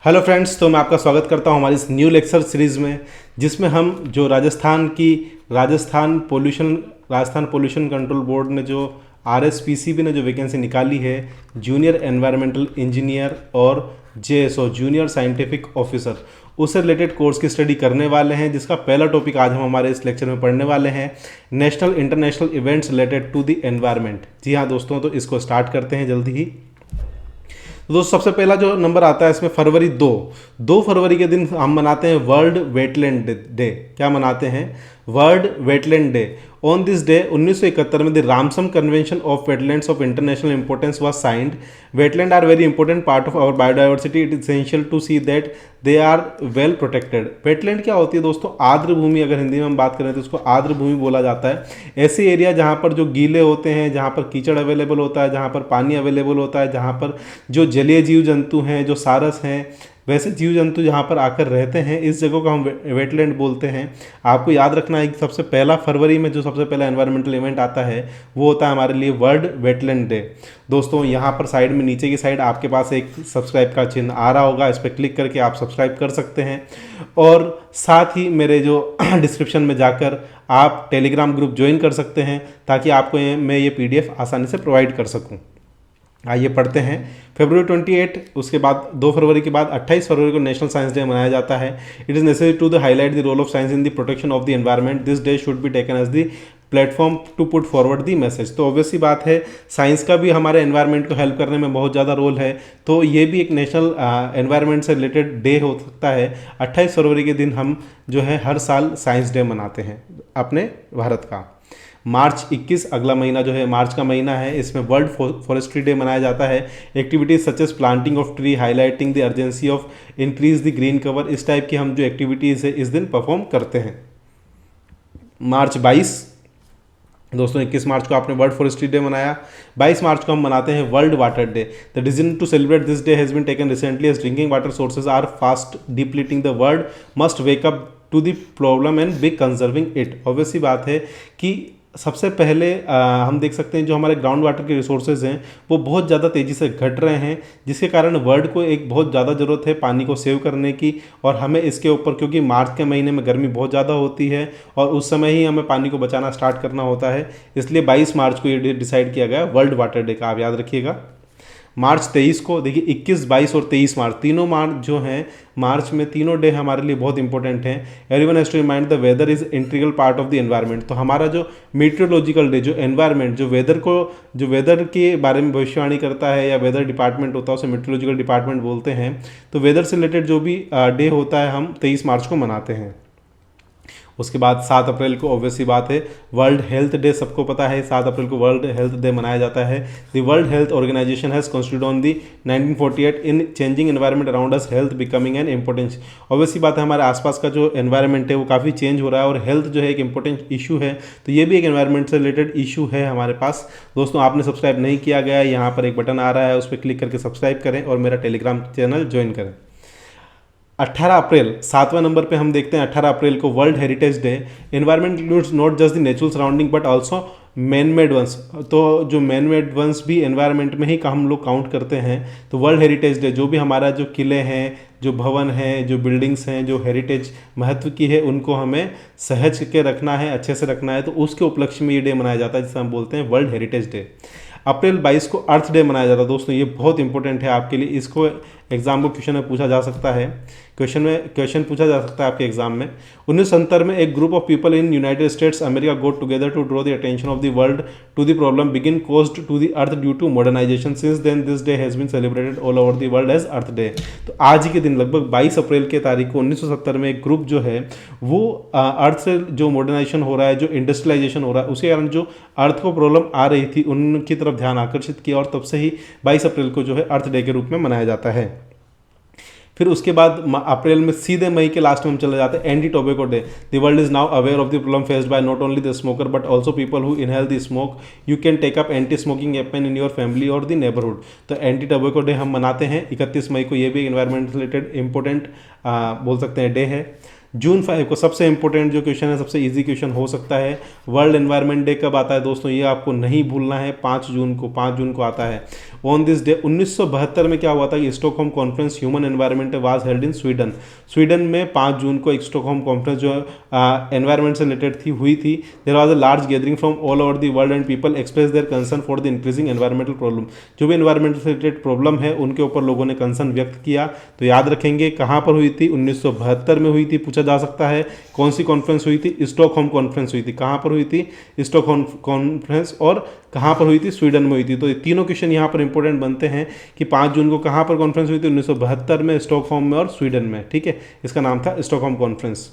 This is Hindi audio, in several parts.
हेलो फ्रेंड्स, तो मैं आपका स्वागत करता हूं हमारी इस न्यू लेक्चर सीरीज़ में, जिसमें हम जो राजस्थान पोल्यूशन कंट्रोल बोर्ड ने जो आरएसपीसीबी ने जो वैकेंसी निकाली है, जूनियर एनवायरमेंटल इंजीनियर और जेएसओ जूनियर साइंटिफिक ऑफिसर, उससे रिलेटेड कोर्स की स्टडी करने वाले हैं। जिसका पहला टॉपिक आज हम हमारे इस लेक्चर में पढ़ने वाले हैं, national international events related to the environment. जी हाँ दोस्तों, तो इसको स्टार्ट करते हैं जल्दी ही। तो दोस्तों सबसे पहला जो नंबर आता है इसमें फरवरी 2 फरवरी के दिन हम मनाते हैं वर्ल्ड वेटलैंड डे। क्या मनाते हैं? World wetland day. On this day 1971 में the Ramsar convention of wetlands of international importance was signed. Wetland are very important part of our biodiversity. It is essential to see that they are well protected. Wetland क्या होती है दोस्तों? आर्द्र भूमि। अगर हिंदी में हम बात करें तो उसको आर्द्र भूमि बोला जाता है। ऐसे एरिया जहाँ पर जो गीले होते हैं, जहाँ पर कीचड़ अवेलेबल होता है, जहाँ पर पानी अवेलेबल होता है, जहाँ पर जो जलीय जीव जंतु हैं, जो सारस हैं, वैसे जीव जंतु जहाँ पर आकर रहते हैं, इस जगह को हम वेटलैंड बोलते हैं। आपको याद रखना है कि सबसे पहला फरवरी में जो सबसे पहला एनवायरमेंटल इवेंट आता है वो होता है हमारे लिए वर्ल्ड वेटलैंड डे। दोस्तों यहाँ पर साइड में नीचे की साइड आपके पास एक सब्सक्राइब का चिन्ह आ रहा होगा, इस पर क्लिक करके आप सब्सक्राइब कर सकते हैं। और साथ ही मेरे जो डिस्क्रिप्शन में जाकर आप टेलीग्राम ग्रुप ज्वाइन कर सकते हैं, ताकि आपको मैं ये PDF आसानी से प्रोवाइड कर सकूँ। आइए पढ़ते हैं। फरवरी 28, उसके बाद 2 फरवरी के बाद 28 फरवरी को नेशनल साइंस डे मनाया जाता है। It is necessary to the highlight the role of science in the protection of the environment. This day should be taken as the platform to put forward the message. तो ऑब्वियसली बात है, साइंस का भी हमारे एनवायरनमेंट को हेल्प करने में बहुत ज़्यादा रोल है, तो ये भी एक नेशनल एनवायरनमेंट से रिलेटेड डे हो सकता है। 28 फरवरी के दिन हम जो है हर साल साइंस डे मनाते हैं अपने भारत का। मार्च 21 अगला महीना जो है, मार्च का महीना है, इसमें वर्ल्ड फॉरेस्ट्री डे मनाया जाता है। Activities such as planting of tree, highlighting the urgency of increase the green cover, इस टाइप की हम जो एक्टिविटीज़ है इस दिन परफॉर्म करते हैं। मार्च 22 दोस्तों, 21 मार्च को आपने वर्ल्ड फॉरेस्ट्री डे मनाया। 22 मार्च को हम मनाते हैं world water day. The decision to celebrate this day has been taken recently as drinking water sources are fast depleting. The world must wake up to the problem and be conserving it. Obviously बात है कि सबसे पहले हम देख सकते हैं जो हमारे ग्राउंड वाटर के रिसोर्सेज हैं वो बहुत ज़्यादा तेज़ी से घट रहे हैं, जिसके कारण वर्ल्ड को एक बहुत ज़्यादा ज़रूरत है पानी को सेव करने की। और हमें इसके ऊपर, क्योंकि मार्च के महीने में गर्मी बहुत ज़्यादा होती है और उस समय ही हमें पानी को बचाना स्टार्ट करना होता है, इसलिए 22 मार्च को ये डिसाइड किया गया वर्ल्ड वाटर डे का, आप याद रखिएगा। मार्च 23 को देखिए, 21, 22 और 23 मार्च, तीनों मार्च जो हैं, मार्च में तीनों डे हमारे लिए बहुत इंपॉर्टेंट हैं। Everyone has to remind the weather is integral part of the environment. तो हमारा जो मीटियोलॉजिकल डे, जो एनवायरनमेंट, जो वेदर के बारे में भविष्यवाणी करता है, या वेदर डिपार्टमेंट होता है उसे मीटियोलॉजिकल डिपार्टमेंट बोलते हैं। तो वेदर से रिलेटेड जो भी डे होता है हम 23 मार्च को मनाते हैं। उसके बाद 7 अप्रैल को ऑब्वियसली बात है वर्ल्ड हेल्थ डे, सबको पता है 7 अप्रैल को वर्ल्ड हेल्थ डे मनाया जाता है। The World Health Organization has constitute on the 1948 in changing environment around us, health becoming an importance. Obviously बात है, हमारे आसपास का जो एनवायरनमेंट है वो काफ़ी चेंज हो रहा है और हेल्थ जो है एक इंपॉर्टेंट इशू है, तो ये भी एक एनवायरनमेंट से रिलेटेड इशू है हमारे पास। दोस्तों आपने सब्सक्राइब नहीं किया गया है, यहाँ पर एक बटन आ रहा है, उस पर क्लिक करके सब्सक्राइब करें और मेरा टेलीग्राम चैनल ज्वाइन करें। 18 अप्रैल 7वें नंबर पे हम देखते हैं 18 अप्रैल को world heritage day. Environment includes not just the natural surrounding but also man made ones. तो जो मैन मेड वंस भी एनवायरनमेंट में ही हम लोग काउंट करते हैं। तो वर्ल्ड हेरिटेज डे, जो भी हमारा जो किले हैं, जो भवन हैं, जो बिल्डिंग्स हैं, जो हेरिटेज महत्व की है, उनको हमें सहज के रखना है, अच्छे से रखना है, तो उसके उपलक्ष्य में ये डे मनाया जाता है, जिसे हम बोलते हैं वर्ल्ड हेरिटेज डे। अप्रैल 22 को अर्थ डे मनाया जाता है। दोस्तों ये बहुत इंपॉर्टेंट है आपके लिए, इसको एग्जाम को क्वेश्चन में पूछा जा सकता है, क्वेश्चन पूछा जा सकता है आपके एग्जाम में। 1970 में एक group of people in United States America got together to draw the attention of the world to the problem begin caused to the earth due to modernization. Since then this day has been celebrated all over the world as Earth day. तो आज ही के दिन लगभग 22 अप्रैल के तारीख को 1970 में एक ग्रुप जो है वो अर्थ से जो मॉडर्नाइजेशन हो रहा है, जो इंडस्ट्रियलाइजेशन हो रहा है, उसके कारण जो अर्थ को प्रॉब्लम आ रही थी उनकी तरफ ध्यान आकर्षित किया, और तब से ही 22 अप्रैल को जो है अर्थ डे के रूप में मनाया जाता है। फिर उसके बाद अप्रैल में सीधे मई के लास्ट में हम चले जाते हैं anti tobacco day. The world is now aware of the problem faced by not only the smoker but also people who inhale the smoke. You can take up anti smoking campaign in your family और द नेबरहुड। तो एंटी टोबैको डे हम मनाते हैं 31 मई को, ये भी एनवायरमेंट रिलेटेड इंपॉर्टेंट बोल सकते हैं डे है। जून 5 को सबसे इंपॉर्टेंट जो क्वेश्चन है, सबसे इजी क्वेश्चन हो सकता है, वर्ल्ड एनवायरनमेंट डे कब आता है दोस्तों, ये आपको नहीं भूलना है, 5 जून को आता है। ऑन दिस डे 1972 में क्या हुआ था कि Stockholm conference human environment was held in Sweden में 5 जून को एक स्टॉकहोम कॉन्फ्रेंस जो एनवायरनमेंट से रिलेटेड हुई थी। There was a large gathering from all over the world and people express their concern for the increasing environmental problem. जो भी एनवायरमेंट से रिलेटेड प्रॉब्लम है उनके ऊपर लोगों ने कंसर्न व्यक्त किया। तो याद रखेंगे कहाँ पर हुई थी, 1972 में हुई थी, पूछा जा सकता है। कौन सी कॉन्फ्रेंस हुई थी, स्टॉकहोम कॉन्फ्रेंस हुई थी। कहाँ पर हुई थी, स्टॉकहोम कॉन्फ्रेंस, और कहाँ पर हुई थी, स्वीडन में हुई थी। तो ये तीनों क्वेश्चन यहाँ पर इंपॉर्टेंट बनते हैं कि 5 जून को कहाँ पर कॉन्फ्रेंस हुई थी, 1972 में, स्टॉकहोम में और स्वीडन में। ठीक है, इसका नाम था स्टॉकहोम कॉन्फ्रेंस।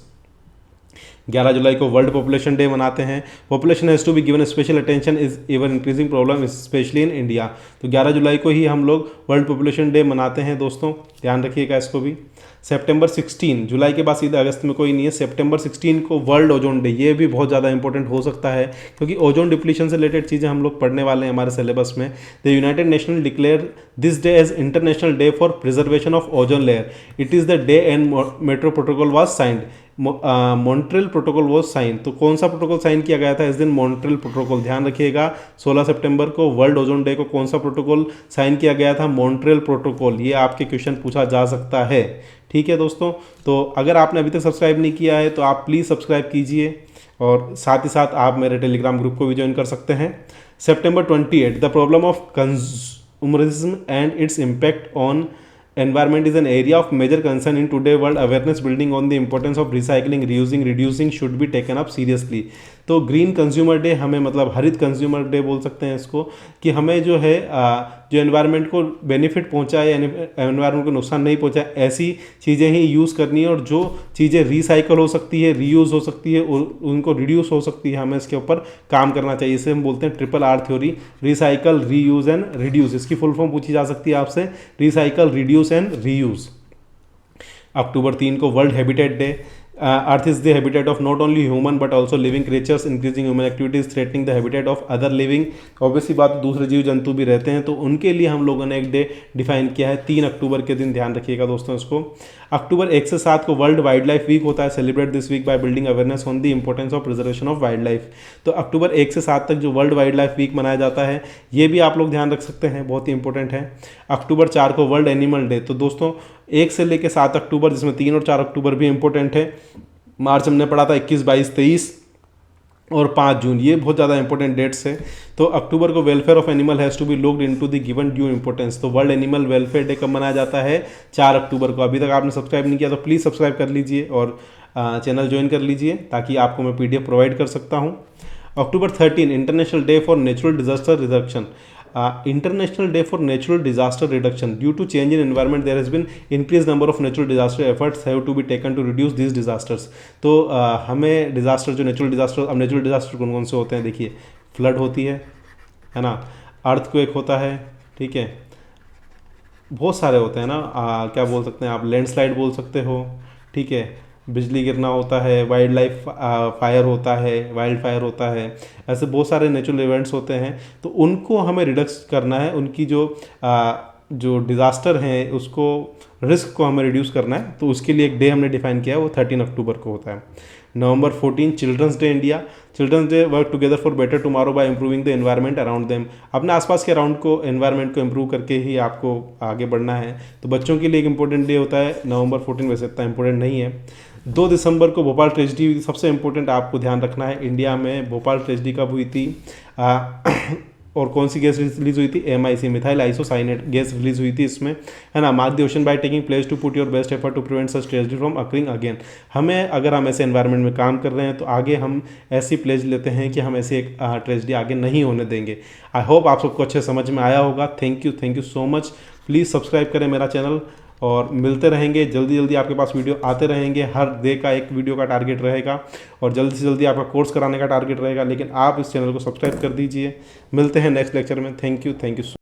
11 जुलाई को वर्ल्ड पॉपुलेशन डे मनाते हैं। Population has to be given special attention is ever increasing problem especially in India. तो 11 जुलाई को ही हम लोग वर्ल्ड पॉपुलेशन डे मनाते हैं दोस्तों, ध्यान रखिएगा इसको भी। सितंबर 16, जुलाई के बाद सीधे अगस्त में कोई नहीं है, सितंबर 16 को वर्ल्ड ओजोन डे, ये भी बहुत ज़्यादा इंपॉर्टेंट हो सकता है क्योंकि ओजोन डिप्लीशन से रिलेटेड चीज़ें हम लोग पढ़ने वाले हैं हमारे सिलेबस में। The United Nation declare this day as international day for preservation of ozone layer. It is the day and metro protocol was signed. Montreal protocol वो साइन। तो कौन सा प्रोटोकॉल साइन किया गया था इस दिन, मॉन्ट्रियल प्रोटोकॉल। ध्यान रखिएगा 16 सितंबर को वर्ल्ड ओजोन डे को कौन सा प्रोटोकॉल साइन किया गया था, मॉन्ट्रियल प्रोटोकॉल। ये आपके क्वेश्चन पूछा जा सकता है। ठीक है दोस्तों, तो अगर आपने अभी तक सब्सक्राइब नहीं किया है तो आप प्लीज़ सब्सक्राइब कीजिए और साथ ही साथ आप मेरे टेलीग्राम ग्रुप को भी ज्वाइन कर सकते हैं। सितंबर 28, the problem of consumerism and its impact on environment is an area of major concern in today world. Awareness building on the importance of recycling, reusing, reducing should be taken up seriously. तो ग्रीन कंज्यूमर डे हमें, मतलब हरित कंज्यूमर डे बोल सकते हैं इसको, कि हमें जो है जो एनवायरनमेंट को बेनिफिट पहुंचाए, एनवायरनमेंट को नुकसान नहीं पहुंचाए, ऐसी चीज़ें ही यूज़ करनी है। और जो चीज़ें रिसाइकल हो सकती है, रीयूज़ हो सकती है, उनको रिड्यूस हो सकती है, हमें इसके ऊपर काम करना चाहिए। इसे हम बोलते हैं RRR theory, recycle, reuse and reduce. इसकी फुल फॉर्म पूछी जा सकती है आपसे, रिसाइकल, रिड्यूस एंड रीयूज़। अक्टूबर 3 को world habitat day. Earth is the habitat of not only human but also living creatures. Increasing human activities threatening the habitat of other living. Obviously बात, दूसरे जीव जंतु भी रहते हैं, तो उनके लिए हम लोगों ने एक डे डिफाइन किया है 3 अक्टूबर के दिन। ध्यान रखिएगा दोस्तों इसको। अक्टूबर 1 से 7 को वर्ल्ड वाइल्ड लाइफ वीक होता है। Celebrate this week by building awareness on the importance of preservation of wild life. तो अक्टूबर 1 से 7 तक जो वर्ल्ड वाइल्ड लाइफ वीक मनाया जाता है, ये भी आप लोग ध्यान रख सकते हैं, बहुत ही इंपॉर्टेंट है। अक्टूबर 4 को वर्ल्ड एनिमल डे। तो दोस्तों 1 से लेकर 7 अक्टूबर, जिसमें 3 और 4 अक्टूबर भी इंपॉर्टेंट है। मार्च हमने पढ़ा था 21, 22, 23 और 5 जून, ये बहुत ज़्यादा इंपॉर्टेंट डेट्स है। तो अक्टूबर को welfare of animal has to be looked into the given due importance. तो वर्ल्ड एनिमल वेलफेयर डे कब मनाया जाता है, 4 अक्टूबर को। अभी तक आपने सब्सक्राइब नहीं किया तो प्लीज़ सब्सक्राइब कर लीजिए और चैनल ज्वाइन कर लीजिए ताकि आपको मैं PDF प्रोवाइड कर सकता हूँ। अक्टूबर 13, international day for natural disaster reduction. International Day for Natural Disaster Reduction. Due to change in environment, there has been increased number of natural disaster efforts have to be taken to reduce these disasters. तो हमें डिजास्टर, जो नेचुरल डिजास्टर, अब नेचुरल डिजास्टर कौन कौन से होते हैं देखिए, फ्लड होती है ना, अर्थक्वेक होता है, ठीक है, बहुत सारे होते हैं ना, क्या बोल सकते हैं आप, लैंडस्लाइड बोल सकते हो, ठीक है, बिजली गिरना होता है, वाइल्ड लाइफ फायर होता है, वाइल्ड फायर होता है, ऐसे बहुत सारे नेचुरल इवेंट्स होते हैं। तो उनको हमें रिडक्स करना है, उनकी जो डिज़ास्टर हैं उसको, रिस्क को हमें रिड्यूस करना है। तो उसके लिए एक डे हमने डिफाइन किया है, वो 13 अक्टूबर को होता है। नवंबर 14, children's day India. Children's day work together for better tomorrow by improving the environment around them. अपने आसपास के अराउंड को, एनवायरनमेंट को इंप्रूव करके ही आपको आगे बढ़ना है। तो बच्चों के लिए एक इंपॉर्टेंट डे होता है नवंबर 14, वैसे इतना इंपॉर्टेंट नहीं है। 2 दिसंबर को भोपाल ट्रेजिडी हुई। सबसे इंपॉर्टेंट आपको ध्यान रखना है, इंडिया में भोपाल ट्रेजिडी कब हुई थी और कौन सी गैस रिलीज हुई थी, MIC, methyl isocyanate gas release हुई थी इसमें, है ना। Mark the ocean by taking place to put your best effort to prevent such tragedy from occurring again. हमें, अगर हम ऐसे एनवायरनमेंट में काम कर रहे हैं तो आगे हम ऐसी प्लेज लेते हैं कि हम ऐसे एक ट्रेजिडी आगे नहीं होने देंगे। आई होप आप सबको अच्छे समझ में आया होगा। Thank you so much. Please subscribe करें मेरा चैनल और मिलते रहेंगे, जल्दी जल्दी आपके पास वीडियो आते रहेंगे। हर डे का एक वीडियो का टारगेट रहेगा और जल्दी से जल्दी आपका कोर्स कराने का टारगेट रहेगा, लेकिन आप इस चैनल को सब्सक्राइब कर दीजिए। मिलते हैं नेक्स्ट लेक्चर में। Thank you so